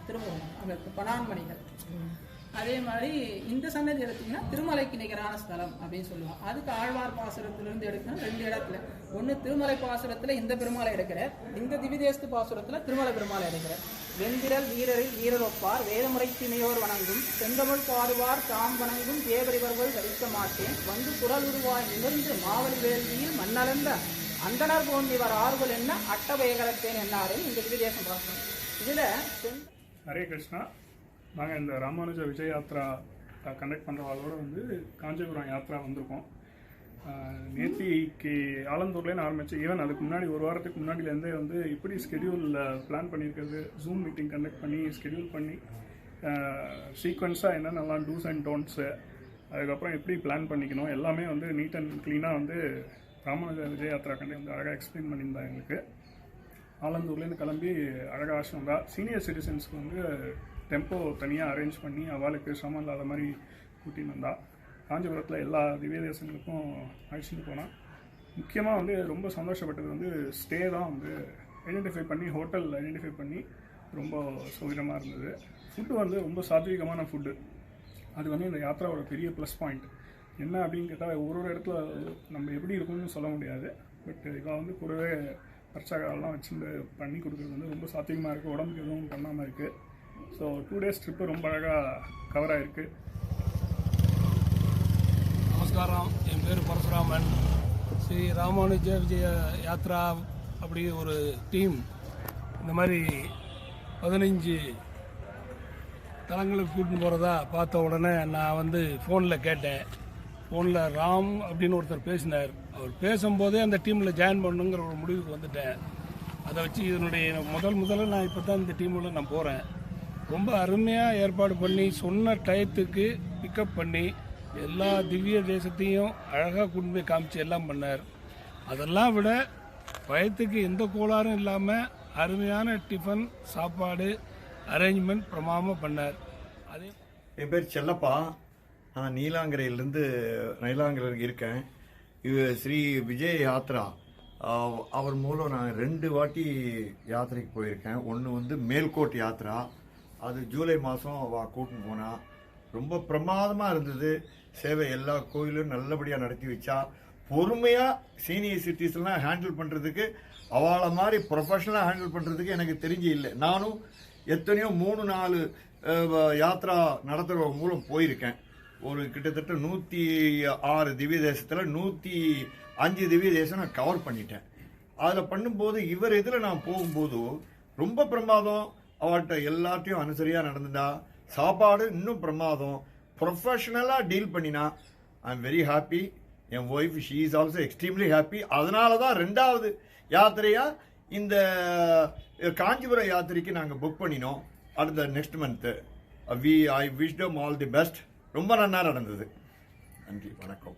திருமுகம் அவருக்கு படான்மணிகள். அதே மாதிரி இந்த சன்னதி எடுத்தீங்கன்னா திருமலைக்கு நிகரான ஸ்தலம் அப்படின்னு சொல்லுவோம். அதுக்கு ஆழ்வார் பாசுரத்திலிருந்து எடுக்கணும் 2 இடத்துல. ஒன்று திருமலை பாசுரத்தில் இந்த பெருமாளை எடுக்கிறார், இந்த திவிதேசத்து பாசுரத்தில் திருமலை பெருமாளை எடுக்கிறார். வெந்திரல் வீரரில் வீரர் ஒப்பார், வேதமுறை திணையோர் வணங்கும், செந்தமிழ் பாடுவார் தாம் வணங்கும், தேவரிவர்கள் கழிக்க மாட்டேன், வந்து குரல் உருவாய் நிமிர்ந்து மாவலி வேள்வியில் மண்ணளந்த அந்தனர் போன்றிவர் ஆறுகள் என்ன அட்டபயகரத்தேன் என்னாரும் இந்த திவிதேசம் பாசுரம். இதில் ஹரே கிருஷ்ணா. நாங்கள் இந்த ராமானுஜ விஜய் யாத்ரா கண்டக்ட் பண்ணுறவாளோட காஞ்சிபுரம் யாத்ரா வந்திருக்கோம். நேத்திக்கு ஆலந்தூர்லேருந்து ஆரம்பிச்சு ஈவன் அதுக்கு முன்னாடி ஒரு வாரத்துக்கு முன்னாடிலேருந்தே இப்படி ஸ்கெடியூல் பிளான் பண்ணியிருக்கிறது, ஜூம் மீட்டிங் கண்டக்ட் பண்ணி ஸ்கெடியூல் பண்ணி சீக்வன்ஸாக என்னென்னலாம் டூஸ் அண்ட் டோன்ட்ஸு, அதுக்கப்புறம் எப்படி பிளான் பண்ணிக்கணும் எல்லாமே நீட் அண்ட் க்ளீனாக ராமானுஜ விஜய் யாத்ரா கண்டக்ட் அழகாக எக்ஸ்பிளைன் பண்ணியிருந்தா எங்களுக்கு. ஆலந்தூர்லேருந்து கிளம்பி அழகாக ஆசிரமம் தான் சீனியர் சிட்டிசன்ஸ்க்கு டெம்போ தனியாக அரேஞ்ச் பண்ணி அவளுக்கு சிரமம் இல்லாத மாதிரி கூட்டின்னு வந்தால் காஞ்சிபுரத்தில் எல்லா திவ்ய தேசங்களுக்கும் அழைச்சிட்டு போனால். முக்கியமாக ரொம்ப சந்தோஷப்பட்டது ஸ்டே தான் ஐடென்டிஃபை பண்ணி, ஹோட்டல் ஐடென்டிஃபை பண்ணி ரொம்ப சௌகரியமாக இருந்தது. ஃபுட்டு ரொம்ப சாத்விகமான ஃபுட்டு. அது இந்த யாத்திராவோட பெரிய ப்ளஸ் பாயிண்ட். என்ன அப்படின்னு கேட்டால் ஒரு இடத்துல நம்ம எப்படி இருக்கும்னு சொல்ல முடியாது. பட் இவன் கூடவே பர்ச்சாக்கெல்லாம் வச்சுட்டு பண்ணி கொடுக்குறது ரொம்ப சாத்தியமாக இருக்குது, உடம்புக்கு எதுவும் பண்ணாமல் இருக்குது. ஸோ 2 days ட்ரிப்பு ரொம்ப அழகாக கவர் ஆகிருக்கு. நமஸ்காரம், என் பேர் பரசுராமன். ஸ்ரீ ராமானுஜ விஜய யாத்ரா அப்படி ஒரு டீம் இந்த மாதிரி 15 தலங்களுக்கு கூட்டின்னு போகிறதா பார்த்த உடனே நான் ஃபோனில் கேட்டேன். ஃபோனில் ராம் அப்படின்னு ஒருத்தர் பேசினார். அவர் பேசும்போதே அந்த டீமில் ஜாயின் பண்ணுங்கிற ஒரு முடிவுக்கு வந்துட்டேன். அதை வச்சு இதனுடைய முதல்ல நான் இப்போ தான் இந்த டீமில் நான் போகிறேன். ரொம்ப அருமையாக ஏற்பாடு பண்ணி சொன்ன டயத்துக்கு பிக்கப் பண்ணி எல்லா திவ்ய தேசத்தையும் அழகாக கொண்டு போய் காமிச்சு எல்லாம் பண்ணார். அதெல்லாம் விட பயத்துக்கு எந்த கோளாறும் இல்லாமல் அருமையான டிஃபன் சாப்பாடு அரேஞ்ச்மெண்ட் பிரமாதமாக பண்ணார். அதே என் பேர் செல்லப்பா. நான் நீலாங்கரையிலேருந்து இருக்கேன். இது ஸ்ரீ விஜய் யாத்ரா அவர் மூலம் நான் 2 வாட்டி யாத்திரைக்கு போயிருக்கேன். ஒன்று மேல்கோட் யாத்ரா, அது ஜூலை மாதம் கூட்டின்னு போனால் ரொம்ப பிரமாதமாக இருந்தது. சேவை எல்லா கோயிலும் நல்லபடியாக நடத்தி வச்சா. பொறுமையாக சீனியர் சிட்டிஸ்லாம் ஹேண்டில் பண்ணுறதுக்கு அவளை மாதிரி ப்ரொஃபஷனலாக ஹேண்டில் பண்ணுறதுக்கு எனக்கு தெரிஞ்சு இல்லை. நானும் எத்தனையோ 3-4 யாத்ரா நடத்துகிற மூலம் போயிருக்கேன். ஒரு கிட்டத்தட்ட 106 திவ்ய தேசத்தில் 105 திவ்ய தேசம் நான் கவர் பண்ணிட்டேன். அதில் பண்ணும்போது இவர் இதில் நான் போகும்போது ரொம்ப பிரமாதம். அவர்கிட்ட எல்லாத்தையும் அனுசரியாக நடந்துட்டா. சாப்பாடு இன்னும் பிரமாதம். ப்ரொஃபஷனலாக டீல் பண்ணினா I am very happy. N wife she is also extremely happy. அதனால தான் 2வது யாத்திரையாக இந்த காஞ்சிபுரம் யாத்திரைக்கு நாங்கள் புக் பண்ணினோம். அடுத்த next month. I wish them all the best. ரொம்ப நன்னா நடந்தது. நன்றி, வணக்கம்.